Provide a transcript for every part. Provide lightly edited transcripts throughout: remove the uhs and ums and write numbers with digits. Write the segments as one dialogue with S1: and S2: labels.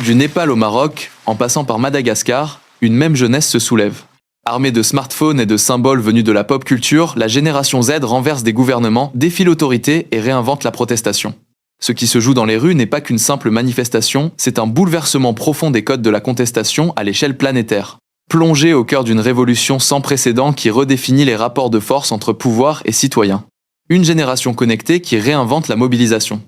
S1: Du Népal au Maroc, en passant par Madagascar, une même jeunesse se soulève. Armée de smartphones et de symboles venus de la pop culture, la génération Z renverse des gouvernements, défie l'autorité et réinvente la protestation. Ce qui se joue dans les rues n'est pas qu'une simple manifestation, c'est un bouleversement profond des codes de la contestation à l'échelle planétaire. Plongé au cœur d'une révolution sans précédent qui redéfinit les rapports de force entre pouvoir et citoyens. Une génération connectée qui réinvente la mobilisation.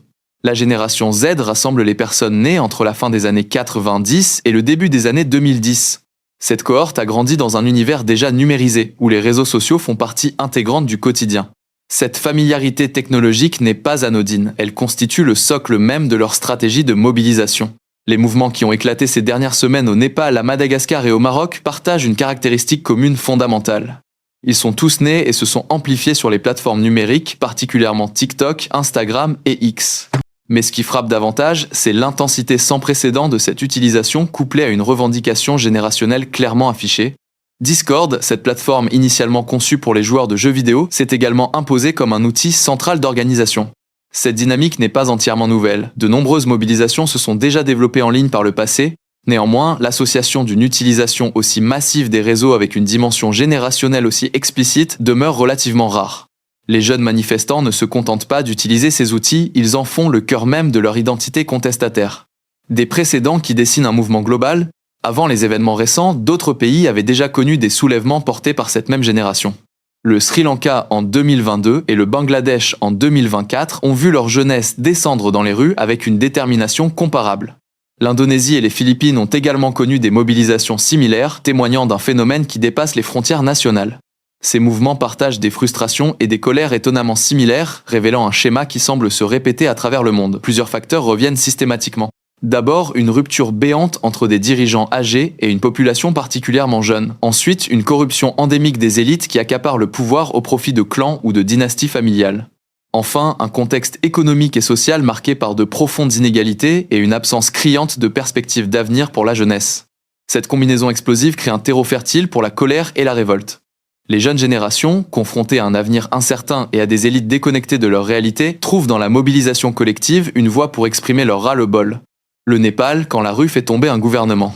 S1: La génération Z rassemble les personnes nées entre la fin des années 90 et le début des années 2010. Cette cohorte a grandi dans un univers déjà numérisé, où les réseaux sociaux font partie intégrante du quotidien. Cette familiarité technologique n'est pas anodine, elle constitue le socle même de leur stratégie de mobilisation. Les mouvements qui ont éclaté ces dernières semaines au Népal, à Madagascar et au Maroc partagent une caractéristique commune fondamentale. Ils sont tous nés et se sont amplifiés sur les plateformes numériques, particulièrement TikTok, Instagram et X. Mais ce qui frappe davantage, c'est l'intensité sans précédent de cette utilisation couplée à une revendication générationnelle clairement affichée. Discord, cette plateforme initialement conçue pour les joueurs de jeux vidéo, s'est également imposée comme un outil central d'organisation. Cette dynamique n'est pas entièrement nouvelle. De nombreuses mobilisations se sont déjà développées en ligne par le passé. Néanmoins, l'association d'une utilisation aussi massive des réseaux avec une dimension générationnelle aussi explicite demeure relativement rare. Les jeunes manifestants ne se contentent pas d'utiliser ces outils, ils en font le cœur même de leur identité contestataire. Des précédents qui dessinent un mouvement global. Avant les événements récents, d'autres pays avaient déjà connu des soulèvements portés par cette même génération. Le Sri Lanka en 2022 et le Bangladesh en 2024 ont vu leur jeunesse descendre dans les rues avec une détermination comparable. L'Indonésie et les Philippines ont également connu des mobilisations similaires, témoignant d'un phénomène qui dépasse les frontières nationales. Ces mouvements partagent des frustrations et des colères étonnamment similaires, révélant un schéma qui semble se répéter à travers le monde. Plusieurs facteurs reviennent systématiquement. D'abord, une rupture béante entre des dirigeants âgés et une population particulièrement jeune. Ensuite, une corruption endémique des élites qui accaparent le pouvoir au profit de clans ou de dynasties familiales. Enfin, un contexte économique et social marqué par de profondes inégalités et une absence criante de perspectives d'avenir pour la jeunesse. Cette combinaison explosive crée un terreau fertile pour la colère et la révolte. Les jeunes générations, confrontées à un avenir incertain et à des élites déconnectées de leur réalité, trouvent dans la mobilisation collective une voie pour exprimer leur ras-le-bol. Le Népal, quand la rue fait tomber un gouvernement.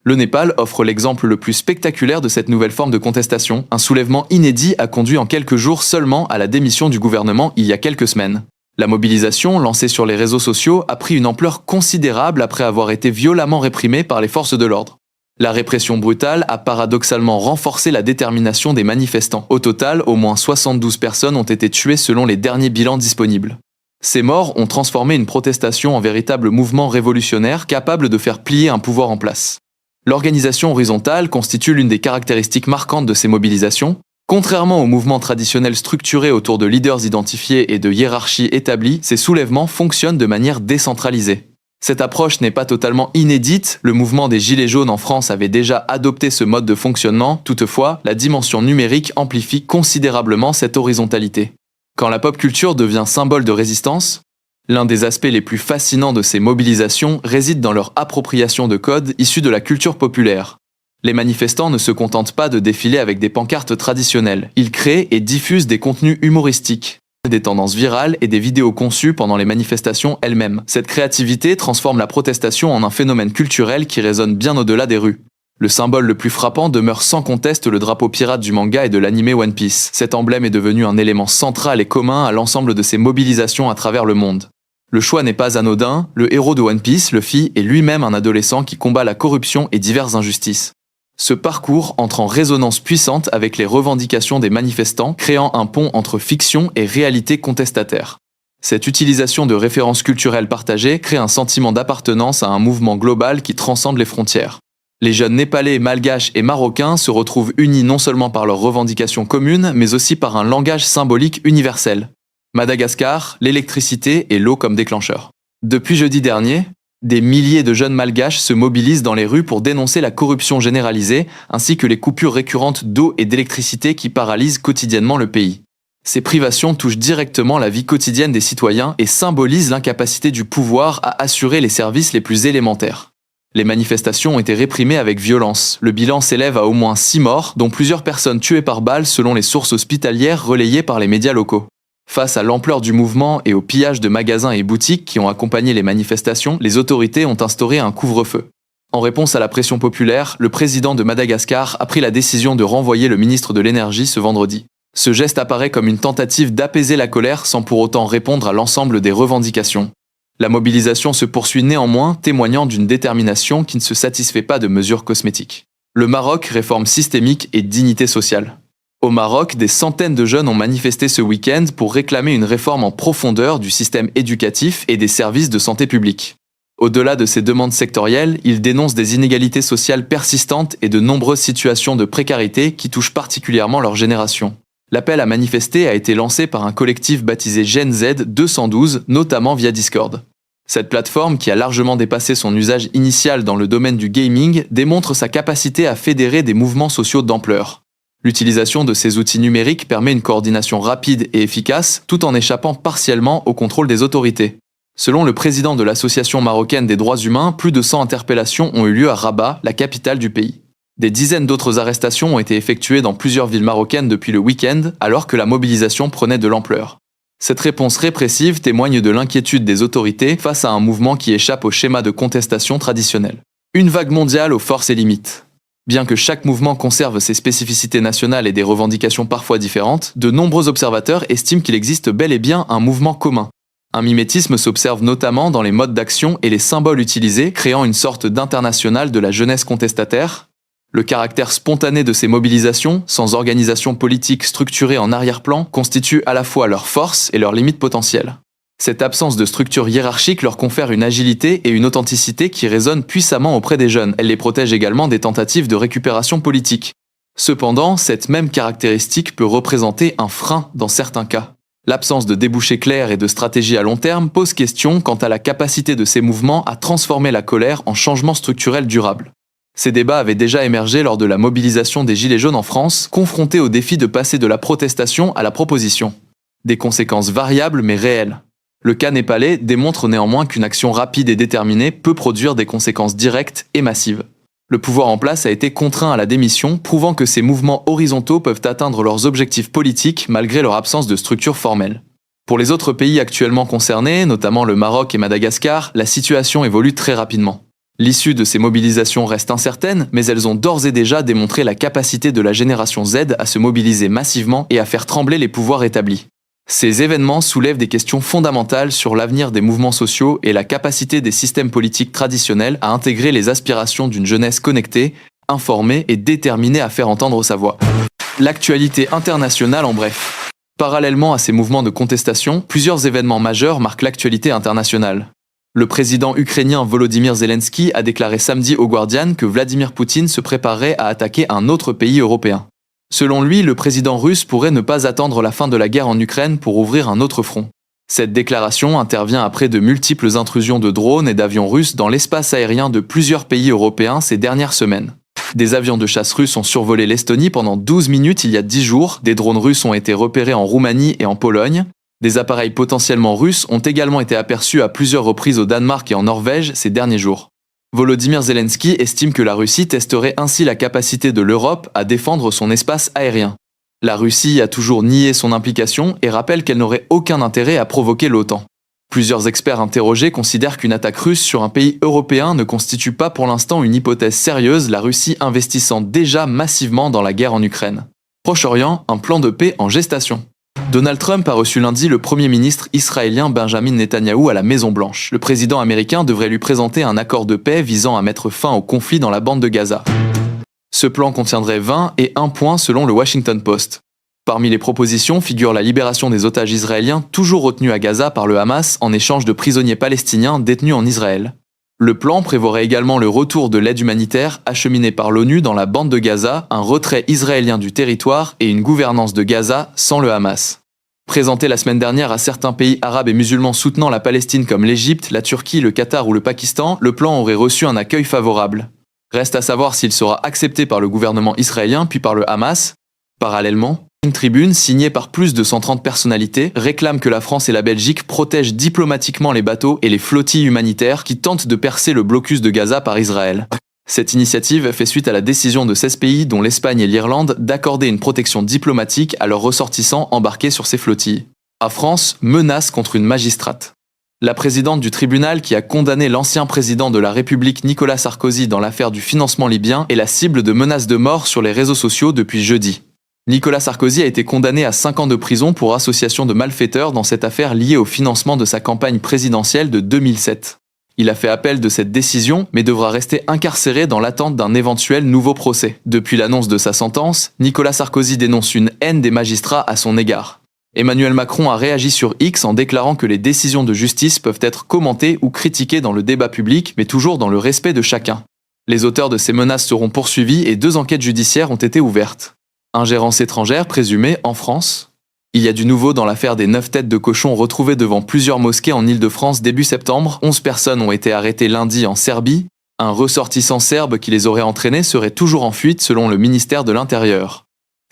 S1: Le Népal offre l'exemple le plus spectaculaire de cette nouvelle forme de contestation. Un soulèvement inédit a conduit en quelques jours seulement à la démission du gouvernement il y a quelques semaines. La mobilisation, lancée sur les réseaux sociaux, a pris une ampleur considérable après avoir été violemment réprimée par les forces de l'ordre. La répression brutale a paradoxalement renforcé la détermination des manifestants. Au total, au moins 72 personnes ont été tuées selon les derniers bilans disponibles. Ces morts ont transformé une protestation en véritable mouvement révolutionnaire capable de faire plier un pouvoir en place. L'organisation horizontale constitue l'une des caractéristiques marquantes de ces mobilisations. Contrairement aux mouvements traditionnels structurés autour de leaders identifiés et de hiérarchies établies, ces soulèvements fonctionnent de manière décentralisée. Cette approche n'est pas totalement inédite, le mouvement des Gilets jaunes en France avait déjà adopté ce mode de fonctionnement, toutefois, la dimension numérique amplifie considérablement cette horizontalité. Quand la pop culture devient symbole de résistance, l'un des aspects les plus fascinants de ces mobilisations réside dans leur appropriation de codes issus de la culture populaire. Les manifestants ne se contentent pas de défiler avec des pancartes traditionnelles, ils créent et diffusent des contenus humoristiques, des tendances virales et des vidéos conçues pendant les manifestations elles-mêmes. Cette créativité transforme la protestation en un phénomène culturel qui résonne bien au-delà des rues. Le symbole le plus frappant demeure sans conteste le drapeau pirate du manga et de l'anime One Piece. Cet emblème est devenu un élément central et commun à l'ensemble de ces mobilisations à travers le monde. Le choix n'est pas anodin, le héros de One Piece, Luffy, est lui-même un adolescent qui combat la corruption et diverses injustices. Ce parcours entre en résonance puissante avec les revendications des manifestants, créant un pont entre fiction et réalité contestataire. Cette utilisation de références culturelles partagées crée un sentiment d'appartenance à un mouvement global qui transcende les frontières. Les jeunes népalais, malgaches et marocains se retrouvent unis non seulement par leurs revendications communes, mais aussi par un langage symbolique universel. Madagascar, l'électricité et l'eau comme déclencheur. Depuis jeudi dernier, des milliers de jeunes malgaches se mobilisent dans les rues pour dénoncer la corruption généralisée, ainsi que les coupures récurrentes d'eau et d'électricité qui paralysent quotidiennement le pays. Ces privations touchent directement la vie quotidienne des citoyens et symbolisent l'incapacité du pouvoir à assurer les services les plus élémentaires. Les manifestations ont été réprimées avec violence. Le bilan s'élève à au moins 6 morts, dont plusieurs personnes tuées par balles selon les sources hospitalières relayées par les médias locaux. Face à l'ampleur du mouvement et au pillage de magasins et boutiques qui ont accompagné les manifestations, les autorités ont instauré un couvre-feu. En réponse à la pression populaire, le président de Madagascar a pris la décision de renvoyer le ministre de l'Énergie ce vendredi. Ce geste apparaît comme une tentative d'apaiser la colère sans pour autant répondre à l'ensemble des revendications. La mobilisation se poursuit néanmoins, témoignant d'une détermination qui ne se satisfait pas de mesures cosmétiques. Le Maroc, réforme systémique et dignité sociale. Au Maroc, des centaines de jeunes ont manifesté ce week-end pour réclamer une réforme en profondeur du système éducatif et des services de santé publique. Au-delà de ces demandes sectorielles, ils dénoncent des inégalités sociales persistantes et de nombreuses situations de précarité qui touchent particulièrement leur génération. L'appel à manifester a été lancé par un collectif baptisé Gen Z 212, notamment via Discord. Cette plateforme, qui a largement dépassé son usage initial dans le domaine du gaming, démontre sa capacité à fédérer des mouvements sociaux d'ampleur. L'utilisation de ces outils numériques permet une coordination rapide et efficace, tout en échappant partiellement au contrôle des autorités. Selon le président de l'Association marocaine des droits humains, plus de 100 interpellations ont eu lieu à Rabat, la capitale du pays. Des dizaines d'autres arrestations ont été effectuées dans plusieurs villes marocaines depuis le week-end, alors que la mobilisation prenait de l'ampleur. Cette réponse répressive témoigne de l'inquiétude des autorités face à un mouvement qui échappe au schéma de contestation traditionnel. Une vague mondiale aux forces et limites. Bien que chaque mouvement conserve ses spécificités nationales et des revendications parfois différentes, de nombreux observateurs estiment qu'il existe bel et bien un mouvement commun. Un mimétisme s'observe notamment dans les modes d'action et les symboles utilisés, créant une sorte d'international de la jeunesse contestataire. Le caractère spontané de ces mobilisations, sans organisation politique structurée en arrière-plan, constitue à la fois leur force et leurs limites potentielles. Cette absence de structure hiérarchique leur confère une agilité et une authenticité qui résonnent puissamment auprès des jeunes. Elle les protège également des tentatives de récupération politique. Cependant, cette même caractéristique peut représenter un frein dans certains cas. L'absence de débouchés clairs et de stratégie à long terme pose question quant à la capacité de ces mouvements à transformer la colère en changement structurel durable. Ces débats avaient déjà émergé lors de la mobilisation des Gilets jaunes en France, confrontés au défi de passer de la protestation à la proposition. Des conséquences variables mais réelles. Le cas népalais démontre néanmoins qu'une action rapide et déterminée peut produire des conséquences directes et massives. Le pouvoir en place a été contraint à la démission, prouvant que ces mouvements horizontaux peuvent atteindre leurs objectifs politiques malgré leur absence de structure formelle. Pour les autres pays actuellement concernés, notamment le Maroc et Madagascar, la situation évolue très rapidement. L'issue de ces mobilisations reste incertaine, mais elles ont d'ores et déjà démontré la capacité de la génération Z à se mobiliser massivement et à faire trembler les pouvoirs établis. Ces événements soulèvent des questions fondamentales sur l'avenir des mouvements sociaux et la capacité des systèmes politiques traditionnels à intégrer les aspirations d'une jeunesse connectée, informée et déterminée à faire entendre sa voix. L'actualité internationale en bref. Parallèlement à ces mouvements de contestation, plusieurs événements majeurs marquent l'actualité internationale. Le président ukrainien Volodymyr Zelensky a déclaré samedi au Guardian que Vladimir Poutine se préparait à attaquer un autre pays européen. Selon lui, le président russe pourrait ne pas attendre la fin de la guerre en Ukraine pour ouvrir un autre front. Cette déclaration intervient après de multiples intrusions de drones et d'avions russes dans l'espace aérien de plusieurs pays européens ces dernières semaines. Des avions de chasse russes ont survolé l'Estonie pendant 12 minutes il y a 10 jours, des drones russes ont été repérés en Roumanie et en Pologne, des appareils potentiellement russes ont également été aperçus à plusieurs reprises au Danemark et en Norvège ces derniers jours. Volodymyr Zelensky estime que la Russie testerait ainsi la capacité de l'Europe à défendre son espace aérien. La Russie a toujours nié son implication et rappelle qu'elle n'aurait aucun intérêt à provoquer l'OTAN. Plusieurs experts interrogés considèrent qu'une attaque russe sur un pays européen ne constitue pas pour l'instant une hypothèse sérieuse, la Russie investissant déjà massivement dans la guerre en Ukraine. Proche-Orient, un plan de paix en gestation. Donald Trump a reçu lundi le Premier ministre israélien Benjamin Netanyahou à la Maison-Blanche. Le président américain devrait lui présenter un accord de paix visant à mettre fin au conflit dans la bande de Gaza. Ce plan contiendrait 20 et 1 point selon le Washington Post. Parmi les propositions figure la libération des otages israéliens toujours retenus à Gaza par le Hamas en échange de prisonniers palestiniens détenus en Israël. Le plan prévoirait également le retour de l'aide humanitaire acheminée par l'ONU dans la bande de Gaza, un retrait israélien du territoire et une gouvernance de Gaza sans le Hamas. Présenté la semaine dernière à certains pays arabes et musulmans soutenant la Palestine comme l'Égypte, la Turquie, le Qatar ou le Pakistan, le plan aurait reçu un accueil favorable. Reste à savoir s'il sera accepté par le gouvernement israélien puis par le Hamas. Parallèlement, une tribune signée par plus de 130 personnalités réclame que la France et la Belgique protègent diplomatiquement les bateaux et les flottilles humanitaires qui tentent de percer le blocus de Gaza par Israël. Cette initiative fait suite à la décision de 16 pays, dont l'Espagne et l'Irlande, d'accorder une protection diplomatique à leurs ressortissants embarqués sur ces flottilles. À France, menace contre une magistrate. La présidente du tribunal qui a condamné l'ancien président de la République Nicolas Sarkozy dans l'affaire du financement libyen est la cible de menaces de mort sur les réseaux sociaux depuis jeudi. Nicolas Sarkozy a été condamné à 5 ans de prison pour association de malfaiteurs dans cette affaire liée au financement de sa campagne présidentielle de 2007. Il a fait appel de cette décision, mais devra rester incarcéré dans l'attente d'un éventuel nouveau procès. Depuis l'annonce de sa sentence, Nicolas Sarkozy dénonce une haine des magistrats à son égard. Emmanuel Macron a réagi sur X en déclarant que les décisions de justice peuvent être commentées ou critiquées dans le débat public, mais toujours dans le respect de chacun. Les auteurs de ces menaces seront poursuivis et 2 enquêtes judiciaires ont été ouvertes. Ingérence étrangère présumée en France. Il y a du nouveau dans l'affaire des 9 têtes de cochons retrouvées devant plusieurs mosquées en Île-de-France début septembre. 11 personnes ont été arrêtées lundi en Serbie. Un ressortissant serbe qui les aurait entraînées serait toujours en fuite selon le ministère de l'Intérieur.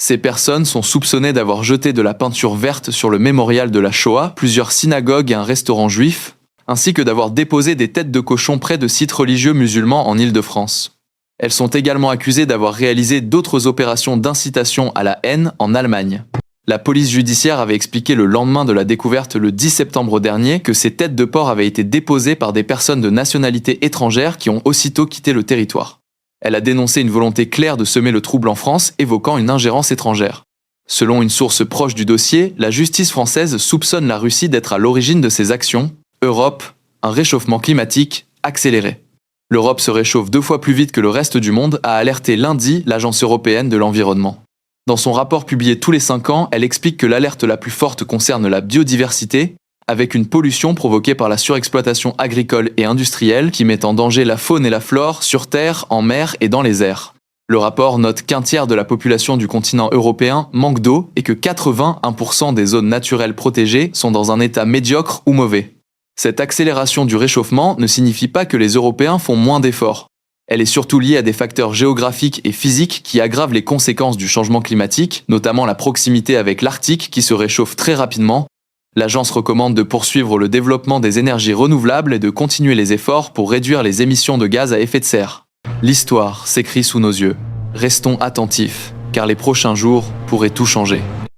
S1: Ces personnes sont soupçonnées d'avoir jeté de la peinture verte sur le mémorial de la Shoah, plusieurs synagogues et un restaurant juif, ainsi que d'avoir déposé des têtes de cochons près de sites religieux musulmans en Île-de-France. Elles sont également accusées d'avoir réalisé d'autres opérations d'incitation à la haine en Allemagne. La police judiciaire avait expliqué le lendemain de la découverte le 10 septembre dernier que ces têtes de porc avaient été déposées par des personnes de nationalité étrangère qui ont aussitôt quitté le territoire. Elle a dénoncé une volonté claire de semer le trouble en France, évoquant une ingérence étrangère. Selon une source proche du dossier, la justice française soupçonne la Russie d'être à l'origine de ces actions. Europe, un réchauffement climatique accéléré. L'Europe se réchauffe 2 fois plus vite que le reste du monde, a alerté lundi l'Agence européenne de l'environnement. Dans son rapport publié tous les 5 ans, elle explique que l'alerte la plus forte concerne la biodiversité, avec une pollution provoquée par la surexploitation agricole et industrielle qui met en danger la faune et la flore sur terre, en mer et dans les airs. Le rapport note qu'1 tiers de la population du continent européen manque d'eau et que 81% des zones naturelles protégées sont dans un état médiocre ou mauvais. Cette accélération du réchauffement ne signifie pas que les Européens font moins d'efforts. Elle est surtout liée à des facteurs géographiques et physiques qui aggravent les conséquences du changement climatique, notamment la proximité avec l'Arctique qui se réchauffe très rapidement. L'agence recommande de poursuivre le développement des énergies renouvelables et de continuer les efforts pour réduire les émissions de gaz à effet de serre. L'histoire s'écrit sous nos yeux. Restons attentifs, car les prochains jours pourraient tout changer.